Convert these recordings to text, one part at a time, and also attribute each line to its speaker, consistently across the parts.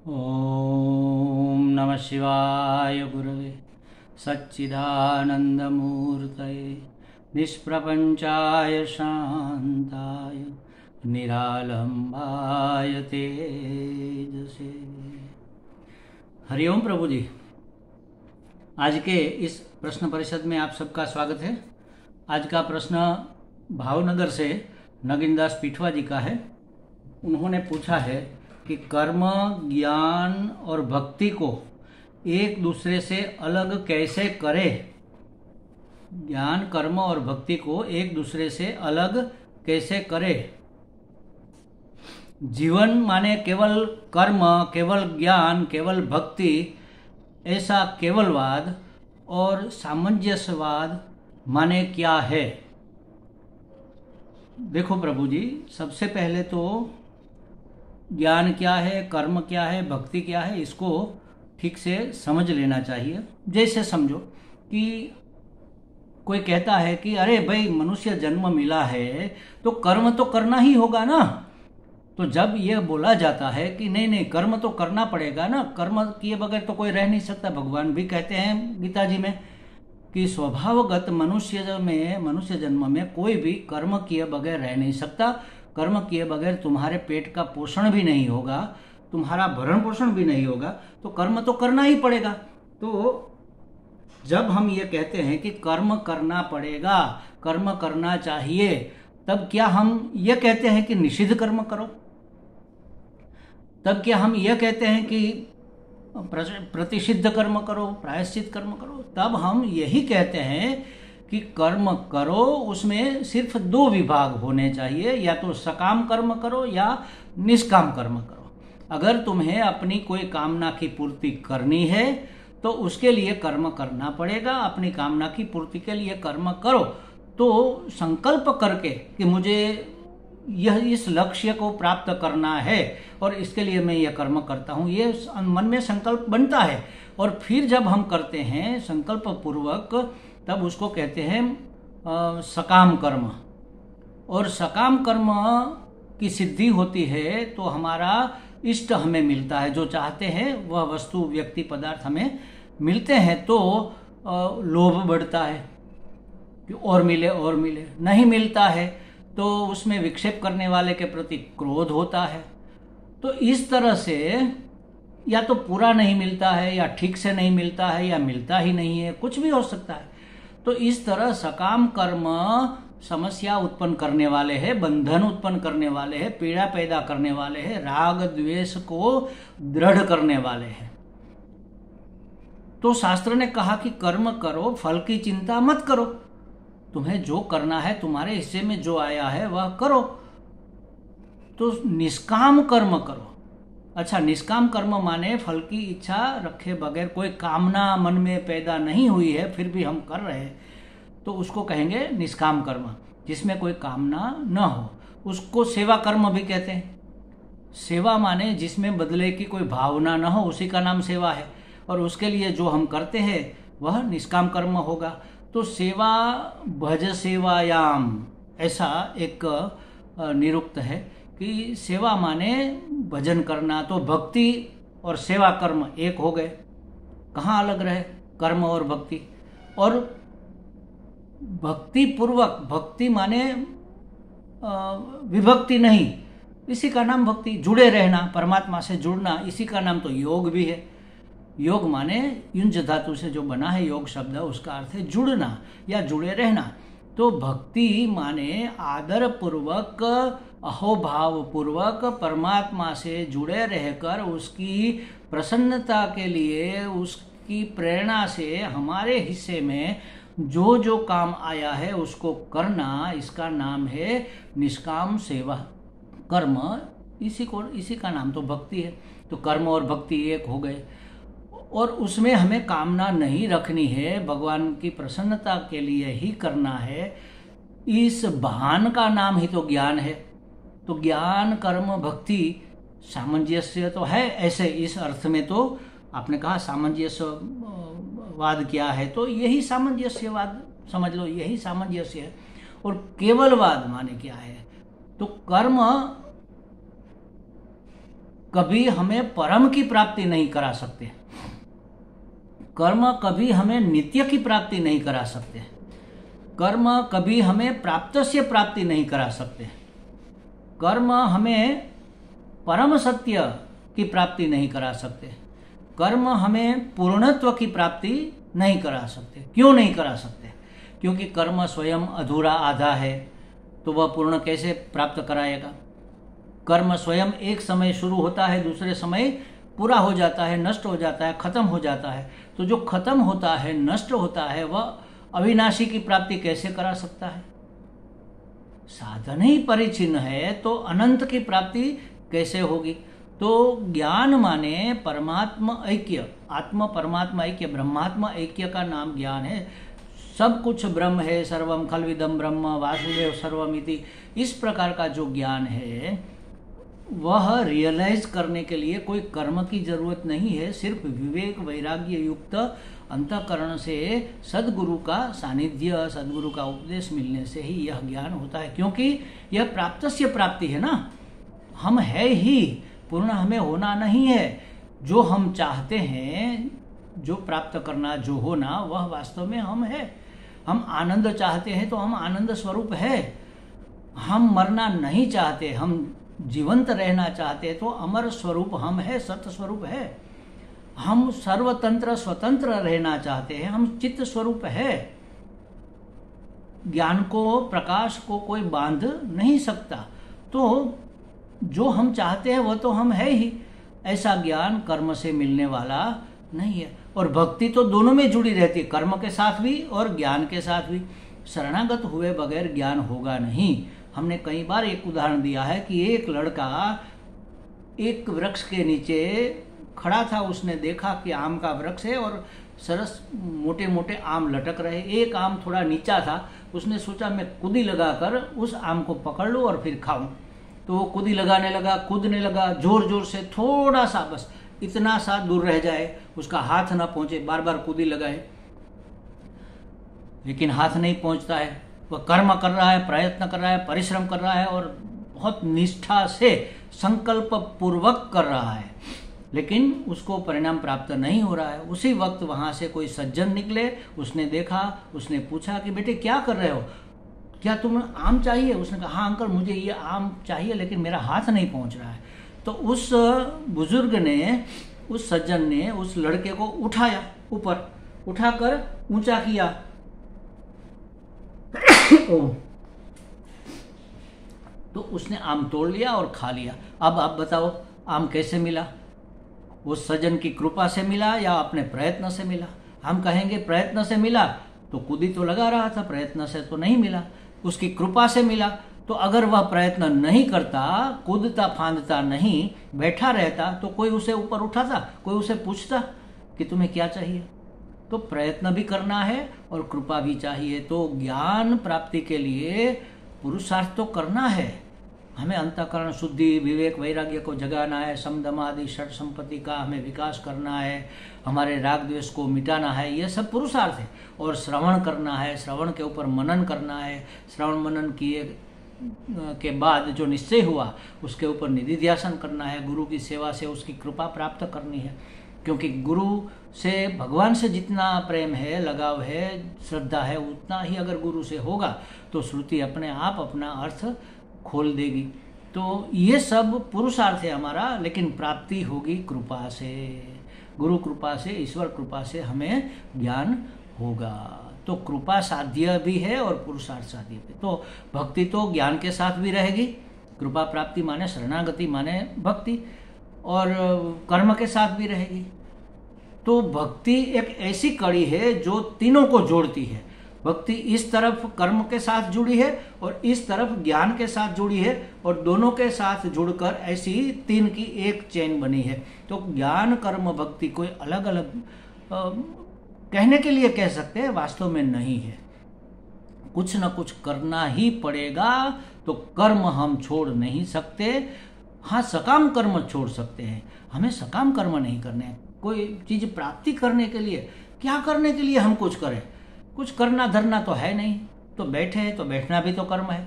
Speaker 1: ओम नमः शिवाय गुरवे सच्चिदानन्दमूर्तये निष्प्रपञ्चाय शान्ताय निरालम्बाय तेजसे। हरिओम प्रभु जी, आज के इस प्रश्न परिषद में आप सबका स्वागत है। आज का प्रश्न भावनगर से नगिनदास पीठवा जी का है। उन्होंने पूछा है कि कर्म, ज्ञान और भक्ति को एक दूसरे से अलग कैसे करें। ज्ञान, कर्म और भक्ति को एक दूसरे से अलग कैसे करें। जीवन माने केवल कर्म, केवल ज्ञान, केवल भक्ति, ऐसा केवलवाद और सामंजस्यवाद माने क्या है। देखो प्रभु जी, सबसे पहले तो ज्ञान क्या है, कर्म क्या है, भक्ति क्या है, इसको ठीक से समझ लेना चाहिए। जैसे समझो कि कोई कहता है कि अरे भाई, मनुष्य जन्म मिला है तो कर्म तो करना ही होगा ना। तो जब यह बोला जाता है कि नहीं नहीं, कर्म तो करना पड़ेगा ना, कर्म किए बगैर तो कोई रह नहीं सकता। भगवान भी कहते हैं गीता जी में कि स्वभावगत मनुष्य जन्म में कोई भी कर्म किए बगैर रह नहीं सकता। कर्म किए बगैर तुम्हारे पेट का पोषण भी नहीं होगा, तुम्हारा भरण पोषण भी नहीं होगा, तो कर्म तो करना ही पड़ेगा। तो जब हम ये कहते हैं कि कर्म करना पड़ेगा, कर्म करना चाहिए, तब क्या हम ये कहते हैं कि निषिद्ध कर्म करो? तब क्या हम ये कहते हैं कि प्रतिषिद्ध कर्म करो, प्रायश्चित कर्म करो? तब हम यही कहते हैं कि कर्म करो, उसमें सिर्फ दो विभाग होने चाहिए, या तो सकाम कर्म करो या निष्काम कर्म करो। अगर तुम्हें अपनी कोई कामना की पूर्ति करनी है तो उसके लिए कर्म करना पड़ेगा। अपनी कामना की पूर्ति के लिए कर्म करो, तो संकल्प करके कि मुझे इस लक्ष्य को प्राप्त करना है और इसके लिए मैं यह कर्म करता हूँ, ये मन में संकल्प बनता है। और फिर जब हम करते हैं संकल्प पूर्वक, तब उसको कहते हैं सकाम कर्म। और सकाम कर्म की सिद्धि होती है तो हमारा इष्ट हमें मिलता है, जो चाहते हैं वह वस्तु, व्यक्ति, पदार्थ हमें मिलते हैं, तो लोभ बढ़ता है कि और मिले और मिले। नहीं मिलता है तो उसमें विक्षेप करने वाले के प्रति क्रोध होता है। तो इस तरह से या तो पूरा नहीं मिलता है, या ठीक से नहीं मिलता है, या मिलता ही नहीं है, कुछ भी हो सकता है। तो इस तरह सकाम कर्म समस्या उत्पन्न करने वाले हैं, बंधन उत्पन्न करने वाले हैं, पीड़ा पैदा करने वाले हैं, राग द्वेष को दृढ़ करने वाले हैं। तो शास्त्र ने कहा कि कर्म करो, फल की चिंता मत करो। तुम्हें जो करना है, तुम्हारे हिस्से में जो आया है वह करो। तो निष्काम कर्म करो। अच्छा, निष्काम कर्म माने फल की इच्छा रखे बगैर, कोई कामना मन में पैदा नहीं हुई है फिर भी हम कर रहे हैं, तो उसको कहेंगे निष्काम कर्म, जिसमें कोई कामना न हो। उसको सेवा कर्म भी कहते हैं। सेवा माने जिसमें बदले की कोई भावना न हो, उसी का नाम सेवा है। और उसके लिए जो हम करते हैं वह निष्काम कर्म होगा। तो सेवा भज सेवायाम, ऐसा एक निरुक्त है कि सेवा माने भजन करना। तो भक्ति और सेवा कर्म एक हो गए। कहाँ अलग रहे कर्म और भक्ति? और भक्ति पूर्वक, भक्ति माने विभक्ति नहीं, इसी का नाम भक्ति। जुड़े रहना, परमात्मा से जुड़ना, इसी का नाम तो योग भी है। योग माने युंज धातु से जो बना है योग शब्द, उसका अर्थ है जुड़ना या जुड़े रहना। तो भक्ति माने आदर पूर्वक, अहोभाव पूर्वक परमात्मा से जुड़े रहकर उसकी प्रसन्नता के लिए, उसकी प्रेरणा से हमारे हिस्से में जो जो काम आया है उसको करना, इसका नाम है निष्काम सेवा कर्म। इसी का नाम तो भक्ति है। तो कर्म और भक्ति एक हो गए, और उसमें हमें कामना नहीं रखनी है, भगवान की प्रसन्नता के लिए ही करना है। इस भान का नाम ही तो ज्ञान है। तो ज्ञान, कर्म, भक्ति सामंजस्य तो है। ऐसे इस अर्थ में तो आपने कहा सामंजस्यवाद क्या है, तो यही सामंजस्यवाद समझ लो, यही सामंजस्य है। और केवलवाद माने क्या है? तो कर्म कभी हमें परम की प्राप्ति नहीं करा सकते, कर्म कभी हमें नित्य की प्राप्ति नहीं करा सकते, कर्म कभी हमें प्राप्तस्य प्राप्ति नहीं करा सकते, कर्म हमें परम सत्य की प्राप्ति नहीं करा सकते, कर्म हमें पूर्णत्व की प्राप्ति नहीं करा सकते। क्यों नहीं करा सकते? क्योंकि कर्म स्वयं अधूरा आधा है, तो वह पूर्ण कैसे प्राप्त कराएगा? कर्म स्वयं एक समय शुरू होता है, दूसरे समय पूरा हो जाता है, नष्ट हो जाता है, खत्म हो जाता है। तो जो खत्म होता है, नष्ट होता है, वह अविनाशी की प्राप्ति कैसे करा सकता है? साधन ही परिचिन्न है तो अनंत की प्राप्ति कैसे होगी? तो ज्ञान माने परमात्मा ऐक्य, आत्म परमात्मा ऐक्य, ब्रह्मात्मा ऐक्य का नाम ज्ञान है। सब कुछ ब्रह्म है, सर्वम खल्विदम ब्रह्म वासुदेव सर्वमिति, इस प्रकार का जो ज्ञान है वह रियलाइज करने के लिए कोई कर्म की जरूरत नहीं है। सिर्फ विवेक वैराग्य युक्त अंतःकरण से सद्गुरु का सानिध्य, सद्गुरु का उपदेश मिलने से ही यह ज्ञान होता है। क्योंकि यह प्राप्तस्य प्राप्ति है ना, हम है ही, पूर्ण हमें होना नहीं है। जो हम चाहते हैं, जो प्राप्त करना, जो होना, वह वास्तव में हम है। हम आनंद चाहते हैं तो हम आनंद स्वरूप है। हम मरना नहीं चाहते, हम जीवंत रहना चाहते हैं तो अमर स्वरूप हम है, सत्य स्वरूप है। हम सर्वतंत्र स्वतंत्र रहना चाहते हैं, हम चित्त स्वरूप है। ज्ञान को, प्रकाश को कोई बांध नहीं सकता। तो जो हम चाहते हैं वह तो हम है ही। ऐसा ज्ञान कर्म से मिलने वाला नहीं है। और भक्ति तो दोनों में जुड़ी रहती है, कर्म के साथ भी और ज्ञान के साथ भी। शरणागत हुए बगैर ज्ञान होगा नहीं। हमने कई बार एक उदाहरण दिया है कि एक लड़का एक वृक्ष के नीचे खड़ा था। उसने देखा कि आम का वृक्ष है और सरस मोटे मोटे आम लटक रहे। एक आम थोड़ा नीचा था। उसने सोचा मैं कुदी लगाकर उस आम को पकड़ लूं और फिर खाऊं। तो वो कुदी लगाने लगा, कूदने लगा जोर जोर से, थोड़ा सा, बस इतना सा दूर रह जाए, उसका हाथ ना पहुंचे। बार बार कुदी लगाए लेकिन हाथ नहीं पहुंचता है। वह कर्म कर रहा है, प्रयत्न कर रहा है, परिश्रम कर रहा है और बहुत निष्ठा से संकल्प पूर्वक कर रहा है, लेकिन उसको परिणाम प्राप्त नहीं हो रहा है। उसी वक्त वहां से कोई सज्जन निकले। उसने देखा, उसने पूछा कि बेटे क्या कर रहे हो, क्या तुम्हें आम चाहिए? उसने कहा हाँ अंकल, मुझे ये आम चाहिए लेकिन मेरा हाथ नहीं पहुंच रहा है। तो उस बुजुर्ग ने, उस सज्जन ने उस लड़के को उठाया, ऊपर उठाकर ऊंचा किया। तो उसने आम तोड़ लिया और खा लिया। अब आप बताओ आम कैसे मिला? वो सज्जन की कृपा से मिला या अपने प्रयत्न से मिला? हम कहेंगे प्रयत्न से मिला, तो कुदी तो लगा रहा था, प्रयत्न से तो नहीं मिला, उसकी कृपा से मिला। तो अगर वह प्रयत्न नहीं करता, कूदता फांदता नहीं, बैठा रहता, तो कोई उसे ऊपर उठाता, कोई उसे पूछता कि तुम्हें क्या चाहिए? तो प्रयत्न भी करना है और कृपा भी चाहिए। तो ज्ञान प्राप्ति के लिए पुरुषार्थ तो करना है। हमें अंतःकरण शुद्धि, विवेक वैराग्य को जगाना है, समदम आदि षट संपत्ति का हमें विकास करना है, हमारे राग द्वेष को मिटाना है, ये सब पुरुषार्थ है। और श्रवण करना है, श्रवण के ऊपर मनन करना है। श्रवण मनन किए के बाद जो निश्चय हुआ उसके ऊपर निधि ध्यासन करना है। गुरु की सेवा से उसकी कृपा प्राप्त करनी है, क्योंकि गुरु से, भगवान से जितना प्रेम है, लगाव है, श्रद्धा है, उतना ही अगर गुरु से होगा तो श्रुति अपने आप अपना अर्थ खोल देगी। तो ये सब पुरुषार्थ है हमारा, लेकिन प्राप्ति होगी कृपा से, गुरु कृपा से, ईश्वर कृपा से हमें ज्ञान होगा। तो कृपा साध्य भी है और पुरुषार्थ साध्य भी। तो भक्ति तो ज्ञान के साथ भी रहेगी। कृपा प्राप्ति माने शरणागति माने भक्ति, और कर्म के साथ भी रहेगी। तो भक्ति एक ऐसी कड़ी है जो तीनों को जोड़ती है। भक्ति इस तरफ कर्म के साथ जुड़ी है और इस तरफ ज्ञान के साथ जुड़ी है, और दोनों के साथ जुड़कर ऐसी तीन की एक चेन बनी है। तो ज्ञान कर्म भक्ति कोई अलग अलग कहने के लिए कह सकते हैं, वास्तव में नहीं है। कुछ न कुछ करना ही पड़ेगा। तो कर्म हम छोड़ नहीं सकते। हाँ, सकाम कर्म छोड़ सकते हैं, हमें सकाम कर्म नहीं करने हैं। कोई चीज प्राप्ति करने के लिए, क्या करने के लिए हम कुछ करें? कुछ करना धरना तो है नहीं। तो बैठे हैं तो बैठना भी तो कर्म है।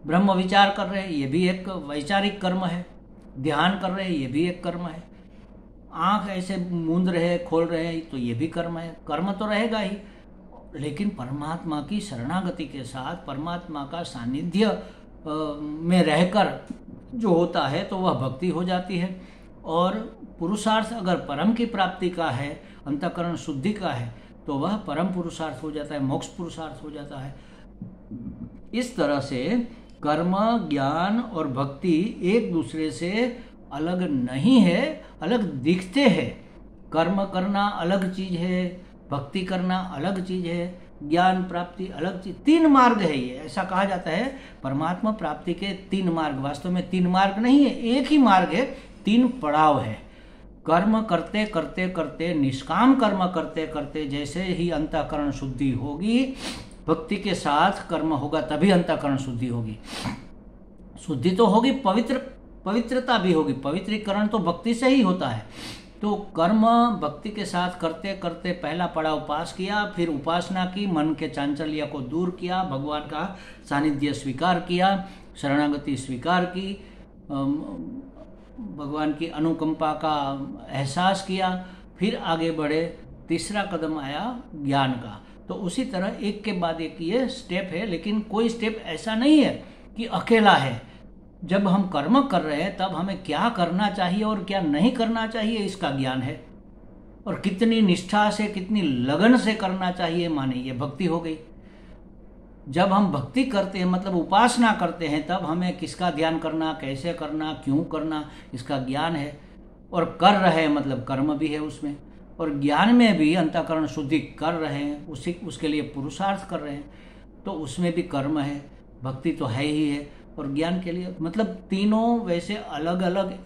Speaker 1: ब्रह्म विचार कर रहे हैं, ये भी एक वैचारिक कर्म है। ध्यान कर रहे हैं ये भी एक कर्म है, आंख ऐसे मूंद रहे खोल रहे हैं तो ये भी कर्म है। कर्म तो रहेगा ही, लेकिन परमात्मा की शरणागति के साथ परमात्मा का सानिध्य में रहकर जो होता है तो वह भक्ति हो जाती है। और पुरुषार्थ अगर परम की प्राप्ति का है, अंतःकरण शुद्धि का है, तो वह परम पुरुषार्थ हो जाता है, मोक्ष पुरुषार्थ हो जाता है। इस तरह से कर्म, ज्ञान और भक्ति एक दूसरे से अलग नहीं है, अलग दिखते हैं। कर्म करना अलग चीज है, भक्ति करना अलग चीज है, ज्ञान प्राप्ति अलग चीज। 3 मार्ग है ये, ऐसा कहा जाता है परमात्मा प्राप्ति के 3 मार्ग। वास्तव में 3 मार्ग नहीं है, एक ही मार्ग है, 3 पड़ाव है। कर्म करते करते करते, निष्काम कर्म करते करते जैसे ही अंतःकरण शुद्धि होगी, भक्ति के साथ कर्म होगा तभी अंतःकरण शुद्धि होगी। शुद्धि तो होगी, पवित्रता भी होगी। पवित्रीकरण तो भक्ति से ही होता है। तो कर्म भक्ति के साथ करते करते पहला पड़ाव पास किया, फिर उपासना की, मन के चांचल्य को दूर किया, भगवान का सानिध्य स्वीकार किया, शरणागति स्वीकार की, भगवान की अनुकंपा का एहसास किया, फिर आगे बढ़े। तीसरा कदम आया ज्ञान का। तो उसी तरह एक के बाद एक ये स्टेप है, लेकिन कोई स्टेप ऐसा नहीं है कि अकेला है। जब हम कर्म कर रहे हैं तब हमें क्या करना चाहिए और क्या नहीं करना चाहिए इसका ज्ञान है, और कितनी निष्ठा से, कितनी लगन से करना चाहिए, माने ये भक्ति हो गई। जब हम भक्ति करते हैं मतलब उपासना करते हैं, तब हमें किसका ध्यान करना, कैसे करना, क्यों करना, इसका ज्ञान है। और कर रहे हैं मतलब कर्म भी है उसमें, और ज्ञान में भी अंतःकरण शुद्धि कर रहे हैं, उसके लिए पुरुषार्थ कर रहे हैं, तो उसमें भी कर्म है। भक्ति तो है ही है, और ज्ञान के लिए मतलब तीनों वैसे अलग अलग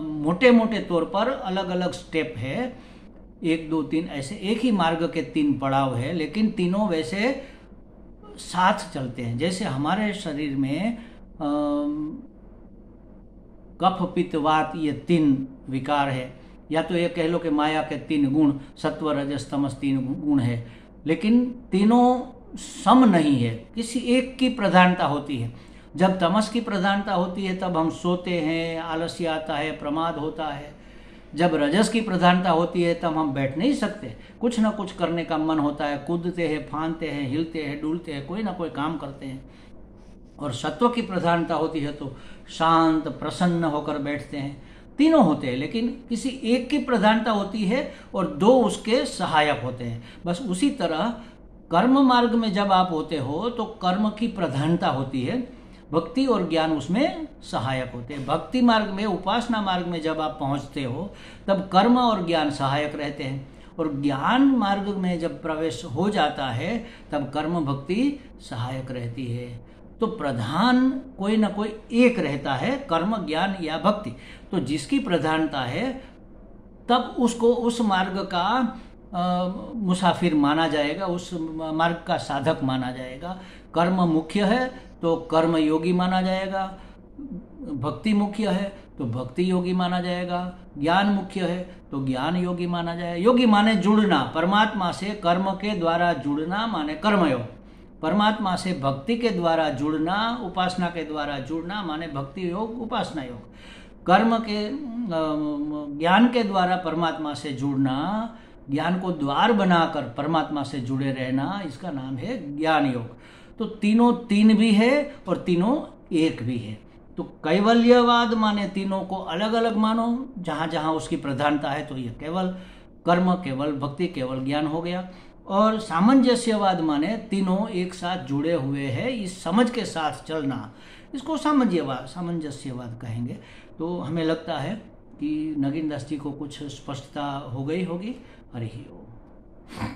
Speaker 1: मोटे मोटे तौर पर अलग अलग स्टेप है। 1 2 3 ऐसे एक ही मार्ग के 3 पड़ाव है, लेकिन तीनों वैसे साथ चलते हैं। जैसे हमारे शरीर में कफ पित्त वात ये 3 विकार है, या तो ये कह लो कि माया के 3 गुण, सत्व रजस तमस 3 गुण है, लेकिन तीनों सम नहीं है, किसी एक की प्रधानता होती है। जब तमस की प्रधानता होती है तब हम सोते हैं, आलस्य आता है, प्रमाद होता है। जब रजस की प्रधानता होती है तब हम बैठ नहीं सकते, कुछ ना कुछ करने का मन होता है, कूदते हैं, फांदते हैं, हिलते हैं, डुलते हैं, कोई ना कोई काम करते हैं। और सत्व की प्रधानता होती है तो शांत प्रसन्न होकर बैठते हैं। तीनों होते हैं, लेकिन किसी एक की प्रधानता होती है और 2 उसके सहायक होते हैं। बस उसी तरह कर्म मार्ग में जब आप होते हो तो कर्म की प्रधानता होती है, भक्ति और ज्ञान उसमें सहायक होते हैं। भक्ति मार्ग में, उपासना मार्ग में जब आप पहुंचते हो तब कर्म और ज्ञान सहायक रहते हैं, और ज्ञान मार्ग में जब प्रवेश हो जाता है तब कर्म भक्ति सहायक रहती है। तो प्रधान कोई ना कोई एक रहता है, कर्म, ज्ञान या भक्ति। तो जिसकी प्रधानता है तब उसको उस मार्ग का मुसाफिर माना जाएगा, उस मार्ग का साधक माना जाएगा। कर्म मुख्य है तो कर्म योगी माना जाएगा, भक्ति मुख्य है तो भक्ति योगी माना जाएगा, ज्ञान मुख्य है तो ज्ञान योगी माना जाएगा। योगी माने जुड़ना, परमात्मा से कर्म के द्वारा जुड़ना माने कर्मयोग, परमात्मा से भक्ति के द्वारा जुड़ना, उपासना के द्वारा जुड़ना माने भक्ति योग, उपासना योग। कर्म के ज्ञान के द्वारा परमात्मा से जुड़ना, ज्ञान को द्वार बनाकर परमात्मा से जुड़े रहना, इसका नाम है ज्ञान योग। तो तीनों 3 भी है और तीनों एक भी है। तो कैवल्यवाद माने तीनों को अलग अलग मानो, जहां जहां उसकी प्रधानता है, तो ये केवल कर्म, केवल भक्ति, केवल ज्ञान हो गया। और सामंजस्यवाद माने तीनों एक साथ जुड़े हुए हैं, इस समझ के साथ चलना, इसको सामंजस्यवाद कहेंगे। तो हमें लगता है कि नगीन दास जी को कुछ स्पष्टता हो गई होगी। हरि ओम।